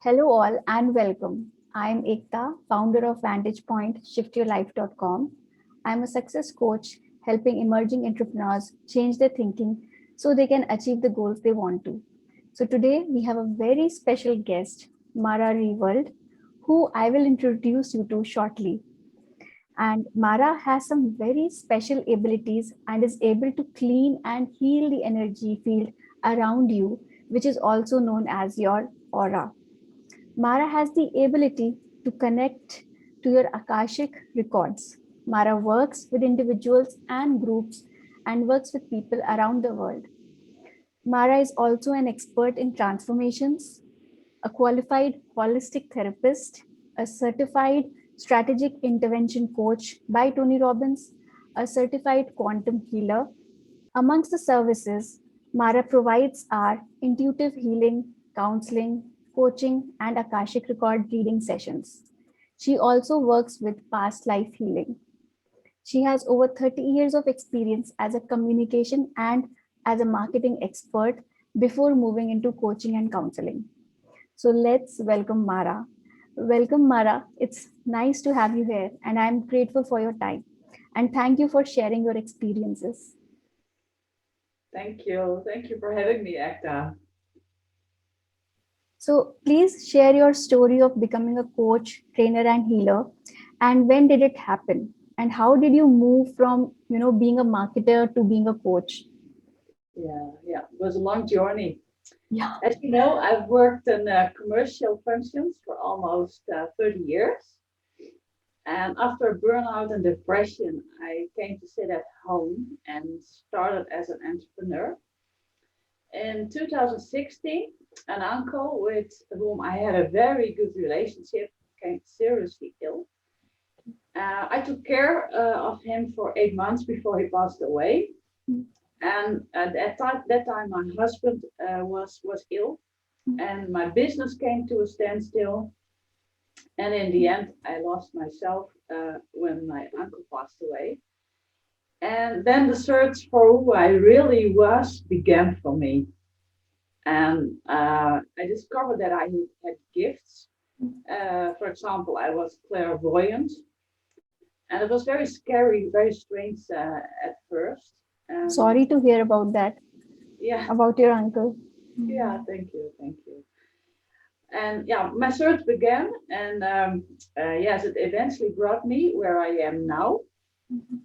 Hello, all, and welcome. I'm Ekta, founder of Vantage Point ShiftYourLife.com. I'm a success coach helping emerging entrepreneurs change their thinking so they can achieve the goals they want to. So, today we have a very special guest, Mara Rewald, who I will introduce you to shortly. And Mara has some very special abilities and is able to clean and heal the energy field around you, which is also known as your aura. Mara has the ability to connect to your Akashic records. Mara works with individuals and groups and works with people around the world. Mara is also an expert in transformations, a qualified holistic therapist, a certified strategic intervention coach by Tony Robbins, a certified quantum healer. Amongst the services Mara provides are intuitive healing, counseling, coaching, and Akashic record reading sessions. She also works with past life healing. She has over 30 years of experience as a communication and as a marketing expert before moving into coaching and counseling. So let's welcome Mara. Welcome, Mara. It's nice to have you here, and I'm grateful for your time. And thank you for sharing your experiences. Thank you. Thank you for having me, Ekta. So please share your story of becoming a coach, trainer, and healer. And when did it happen? And how did you move from being a marketer to being a coach? Yeah. It was a long journey. Yeah. As you know, I've worked in commercial functions for almost 30 years. And after a burnout and depression, I came to sit at home and started as an entrepreneur. In 2016, an uncle with whom I had a very good relationship became seriously ill. I took care of him for 8 months before he passed away. And at that time my husband was ill, and my business came to a standstill. And in the end, I lost myself when my uncle passed away. And then the search for who I really was began for me. And I discovered that I had gifts. For example, I was clairvoyant, and it was very scary, very strange at first. Sorry to hear about that, Yeah, about your uncle. yeah, thank you. And yeah, my search began, and yes, it eventually brought me where I am now.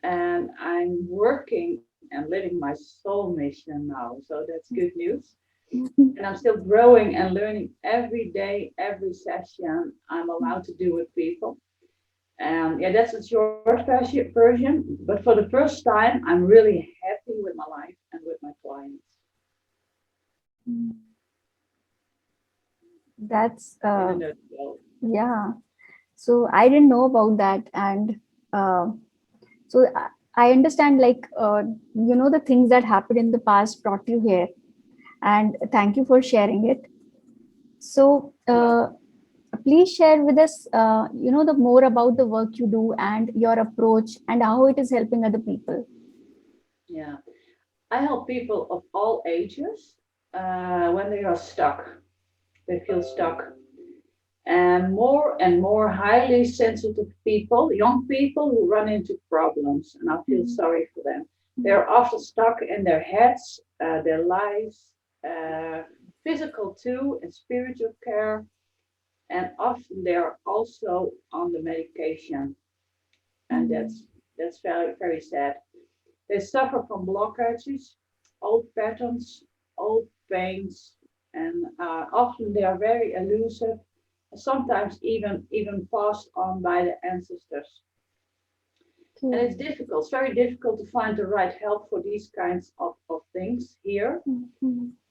And I'm working and living my soul mission now, so that's good news. And I'm still growing and learning every day, every session I'm allowed to do with people. And yeah, that's a short version. But for the first time, I'm really happy with my life and with my clients. That's In a nutshell. yeah. So I didn't know about that, and uh, so I understand the things that happened in the past brought you here, and thank you for sharing it. So please share with us, the more about the work you do and your approach and how it is helping other people. Yeah, I help people of all ages when they are stuck. They feel stuck. And more highly sensitive people, young people who run into problems, and I feel sorry for them. They're often stuck in their heads, their lives, uh, physical too, and spiritual care, and often they are also on the medication, and that's very very sad. They suffer from blockages, old patterns, old pains, and often they are very elusive, sometimes even passed on by the ancestors. And it's difficult. It's very difficult to find the right help for these kinds of things here.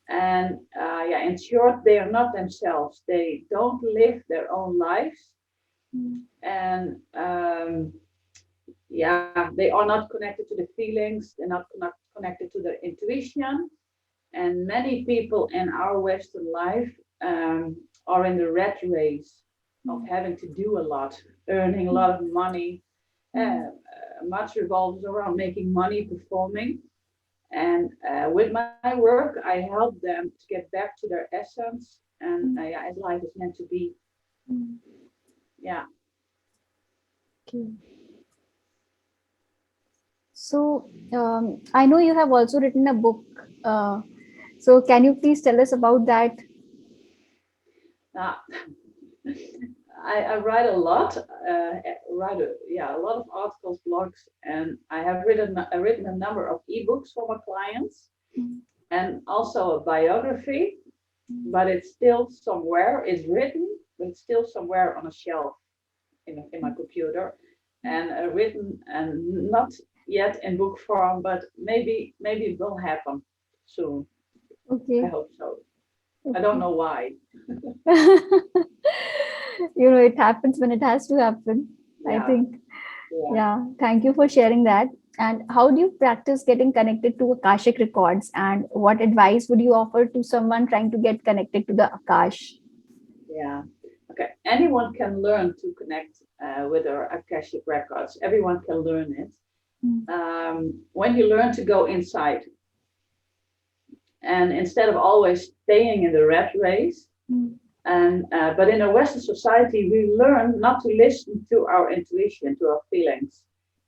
And yeah, in short, they are not themselves. They don't live their own lives, and yeah, they are not connected to the feelings. They're not connected to their intuition. And many people in our Western life are in the rat race of having to do a lot, earning a lot of money. Much revolves around making money, performing. And with my work, I help them to get back to their essence and yeah, as life is meant to be. Mm. Yeah. Okay. So I know you have also written a book. So can you please tell us about that? Now, I write a lot, a lot of articles, blogs, and I have written a number of ebooks for my clients, Mm, and also a biography. mm, But it's still somewhere. It's written, but it's still somewhere on a shelf in my mm, computer, mm. and written and not yet in book form, but maybe it will happen soon. I Okay. hope so. I don't Okay. know why. It happens when it has to happen, I Yeah, think. yeah. Yeah. Thank you for sharing that. And how do you practice getting connected to Akashic Records? And what advice would you offer to someone trying to get connected to the Akash? Yeah. Okay. Anyone can learn to connect with our Akashic records. Everyone can learn it. Mm, When you learn to go inside, and instead of always staying in the rat race, mm, and but in a Western society, we learn not to listen to our intuition, to our feelings,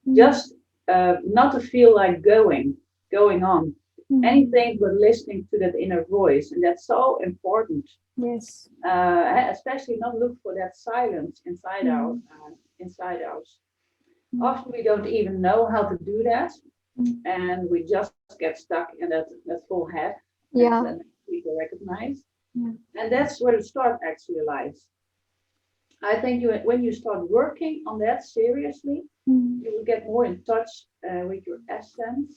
mm, just not to feel like going on, mm. anything but listening to that inner voice, and that's so important. Yes. Especially not look for that silence Mm, inside us. mm, Often we don't even know how to do that, mm. and we just get stuck in that full head that Yeah. people recognize, Yeah. and that's where the start actually lies. I think when you start working on that seriously, Mm, you will get more in touch with your essence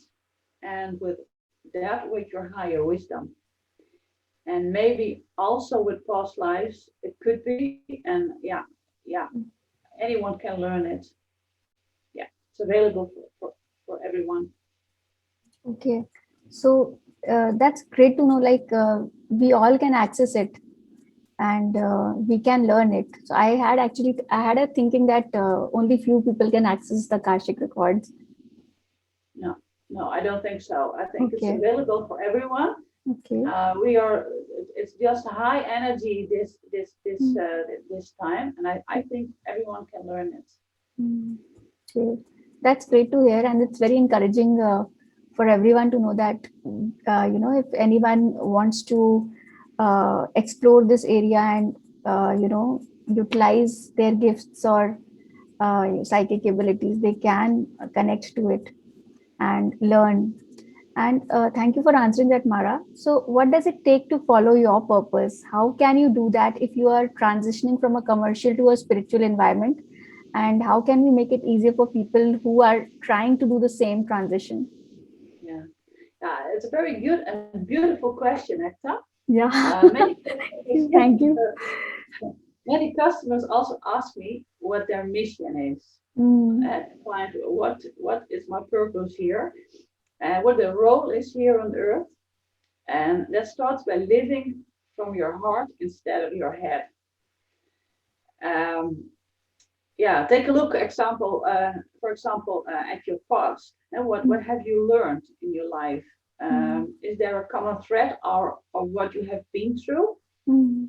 and with that with your higher wisdom, and maybe also with past lives. It could be, and yeah, mm. anyone can learn it. Yeah, it's available for everyone. Okay. So that's great to know. Like we all can access it, and we can learn it. So I had a thinking that only few people can access the Akashic records. No, no, I don't think so. I think it's Okay. available for everyone. Okay. We are. It's just high energy Mm, this time, and I think everyone can learn it. mm. Okay. That's great to hear, and it's very encouraging for everyone to know that if anyone wants to explore this area and utilize their gifts or psychic abilities, they can connect to it and learn. And thank you for answering that, Mara. So, what does it take to follow your purpose? How can you do that if you are transitioning from a commercial to a spiritual environment? And how can we make it easier for people who are trying to do the same transition? Yeah, yeah. It's a very good and beautiful question, Ekta. Yeah, Many thank you. many customers also ask me what their mission is. Mm, Client, what is my purpose here? What the role is here on earth? And that starts by living from your heart instead of your head. Um, yeah, take a look, for example, at your past. And what mm, have you learned in your life? mm, Is there a common thread or what you have been through? mm,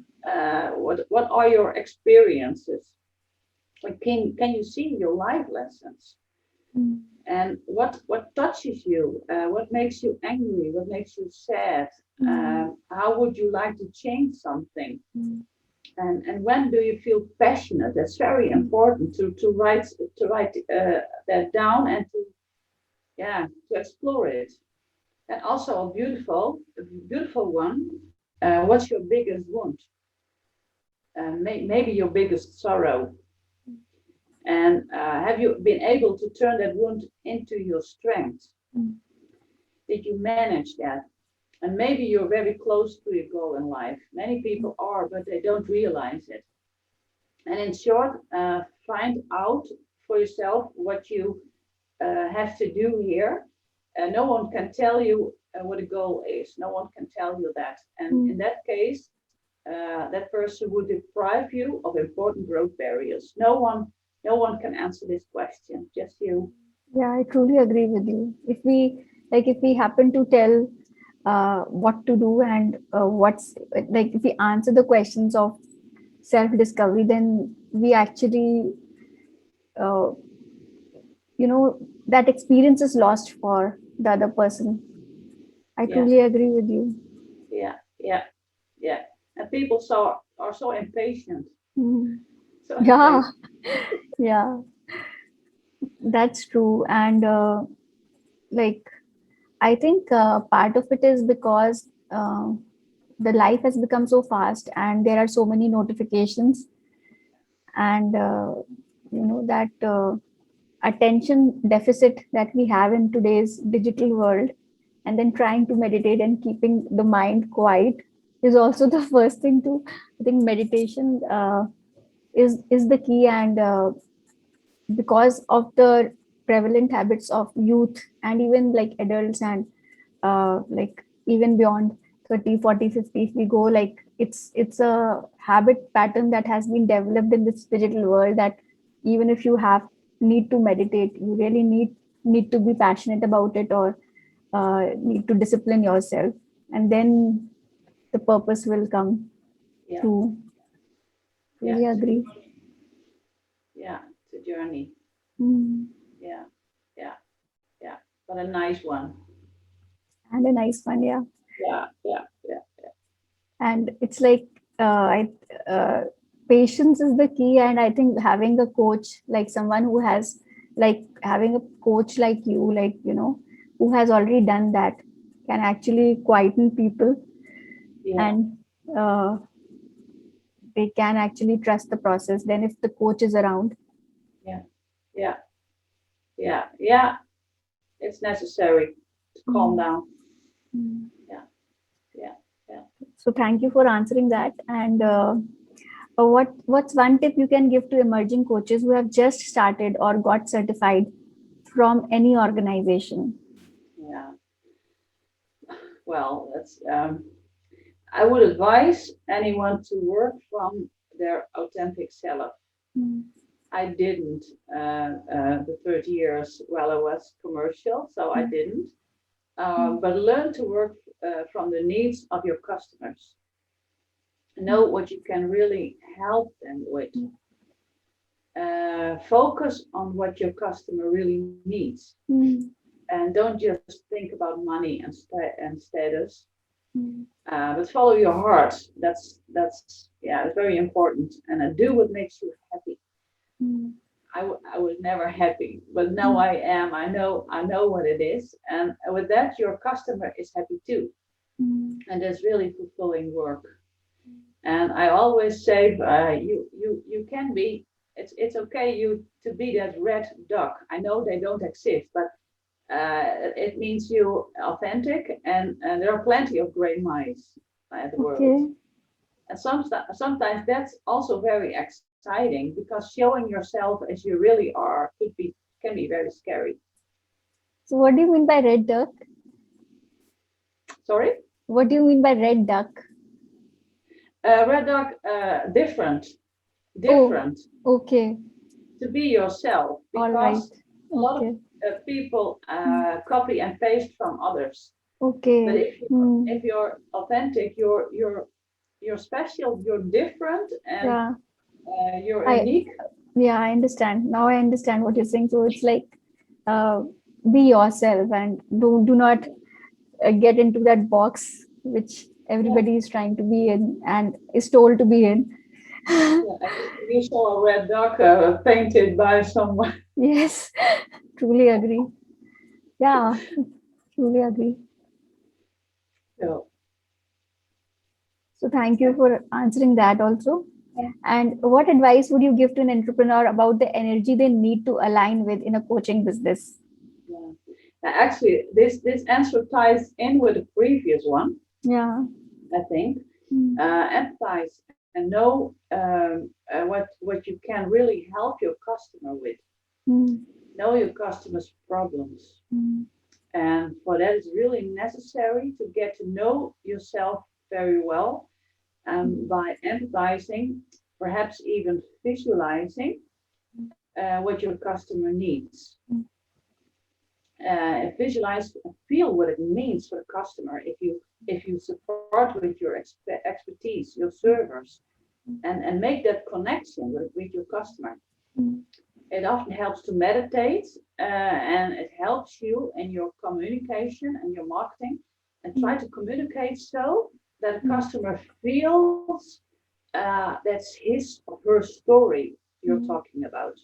What are your experiences? Like, can you see your life lessons? mm, And what touches you? What makes you angry? What makes you sad? mm, How would you like to change something? mm, And when do you feel passionate? That's very mm, important to write that down and to explore it. And also a beautiful one. What's your biggest wound? Maybe your biggest sorrow. And have you been able to turn that wound into your strength? mm, Did you manage that? And maybe you're very close to your goal in life. Many mm, people are, but they don't realize it. And in short, find out for yourself what you have to do here. No one can tell you what a goal is. No one can tell you that. And in mm. that case, that person would deprive you of important growth barriers. No one can answer this question. Just you. Yeah, I truly agree with you. If we happen to tell what to do, and what's like, if we answer the questions of self discovery, then we actually, uh, that experience is lost for the other person. I Yeah, truly agree with you. yeah, yeah, yeah. And people are so impatient, Mm. so Yeah, impatient. yeah, that's true. And like, I think part of it is because the life has become so fast and there are so many notifications, and that attention deficit that we have in today's digital world, and then trying to meditate and keeping the mind quiet is also the first thing to, I think meditation is the key. And because of the prevalent habits of youth and even like adults, and like even beyond 30, 40, 50, if we go, like it's a habit pattern that has been developed in this digital world, that even if you have need to meditate, you really need to be passionate about it, or need to discipline yourself, and then the purpose will come Yeah, through. yeah, Really agree. yeah. It's a journey. Mm. Yeah, yeah, yeah. But a nice one. And a nice one, yeah. Yeah, yeah, yeah, And it's like, I uh, patience is the key. And I think having a coach, like someone who has, like having a coach like you, like who has already done that, can actually quieten people, yeah, and uh, they can actually trust the process then if the coach is around. yeah, yeah, yeah, yeah. It's necessary to calm Mm. down. Mm. Yeah, yeah, yeah. So thank you for answering that. And what's one tip you can give to emerging coaches who have just started or got certified from any organization? Yeah. Well, that's. I would advise anyone to work from their authentic self. Mm. I didn't the 30 years while I was commercial, so I didn't. Mm. But learn to work from the needs of your customers. Know what you can really help them with. Focus on what your customer really needs, Mm. and don't just think about money and status. Mm. But follow your heart. That's yeah, it's very important. And do what makes you happy. Mm. I was never happy, but now Mm. I am. I know what it is, and with that, your customer is happy too, Mm. and it's really fulfilling work. And I always say, you can be. It's okay you to be that red duck. I know they don't exist, but it means you authentic, and there are plenty of gray mice in the world. Okay. And sometimes that's also very exciting because showing yourself as you really are can be very scary. So what do you mean by red duck? Sorry, What do you mean by red duck? red dog, different, Oh, different okay. to be yourself All right. because a lot of Okay. people Mm. copy and paste from others. But Okay. Mm. if you're authentic, you're special, you're different, and Yeah. you're I unique. yeah, I understand. Now I understand what you're saying. So it's like, uh, be yourself, and do not get into that box which Yeah, everybody is trying to be in and is told to be in. yeah. And you saw a red dog painted by someone. Yes, truly agree. Yeah, truly agree. So, So thank you for answering that also. And what advice would you give to an entrepreneur about the energy they need to align with in a coaching business? yeah. Actually, this answer ties in with the previous one. Yeah. I think Mm. empathize and know what you can really help your customer with. Mm. Know your customer's problems, Mm. and for that it's really necessary to get to know yourself very well. And by empathizing, perhaps even visualizing what your customer needs. visualize and feel what it means for the customer if you support with your expertise, your servers, and make that connection with your customer. Mm, It often helps to meditate, and it helps you in your communication and your marketing, and try mm, to communicate so that a mm, customer feels that's his or her story you're mm, talking about.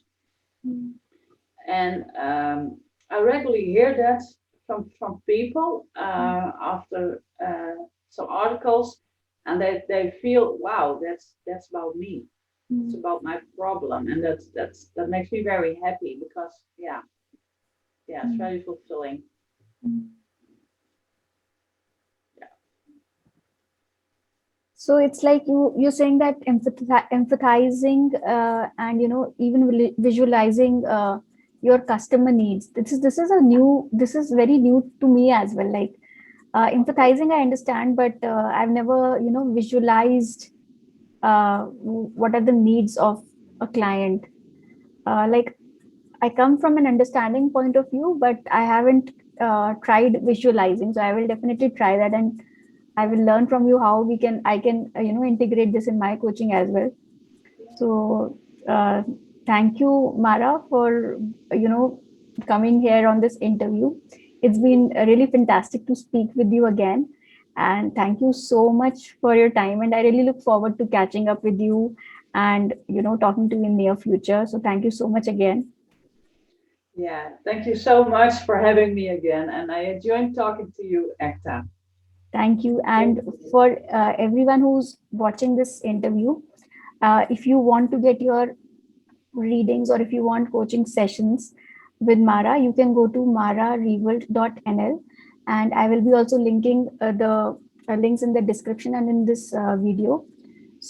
mm, And I regularly hear that from people mm, after some articles, and they feel, wow, that's about me. It's mm, about my problem, and that makes me very happy because yeah, it's mm, very fulfilling. mm. Yeah, So it's like you're saying that empathizing and even visualizing your customer needs. This is a new this is very new to me as well. Like okay, empathizing, I understand, but I've never visualized what are the needs of a client. Like I come from an understanding point of view, but I haven't tried visualizing. So I will definitely try that, and I will learn from you how I can integrate this in my coaching as well. So uh, thank you, Mara, for coming here on this interview. It's been really fantastic to speak with you again, and thank you so much for your time. And I really look forward to catching up with you and talking to you in near future. So thank you so much again. yeah. Thank you so much for having me again, and I enjoyed talking to you, Ekta. Thank you. Thank And you. for everyone who's watching this interview, if you want to get your readings or if you want coaching sessions with Mara, you can go to mararevolt.nl, and I will be also linking the links in the description and in this video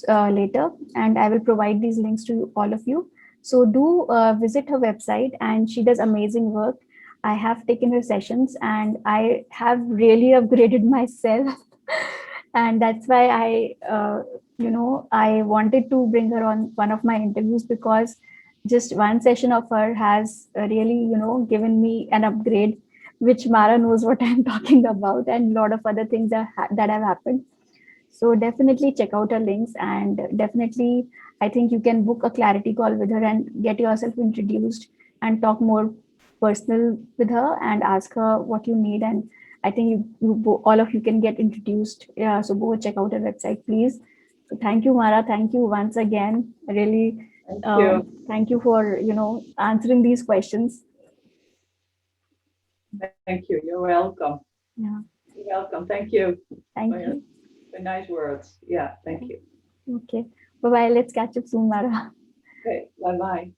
later, and I will provide these links to all of you. So do visit her website, and she does amazing work. I have taken her sessions, and I have really upgraded myself, and that's why I wanted to bring her on one of my interviews because just one session of her has really given me an upgrade, which Mara knows what I'm talking about, and a lot of other things that have happened. So definitely check out her links, and definitely I think you can book a clarity call with her and get yourself introduced and talk more personal with her and ask her what you need. And I think all of you can get introduced. Yeah, so go check out her website, please. So thank you, Mara. Thank you once again. Really, Thank you. thank you for answering these questions. Thank you. You're welcome. Yeah, You're welcome. Thank you for thank you. for nice words. Yeah, thank you. Okay, bye bye. Let's catch up soon, Mara. Okay, bye bye.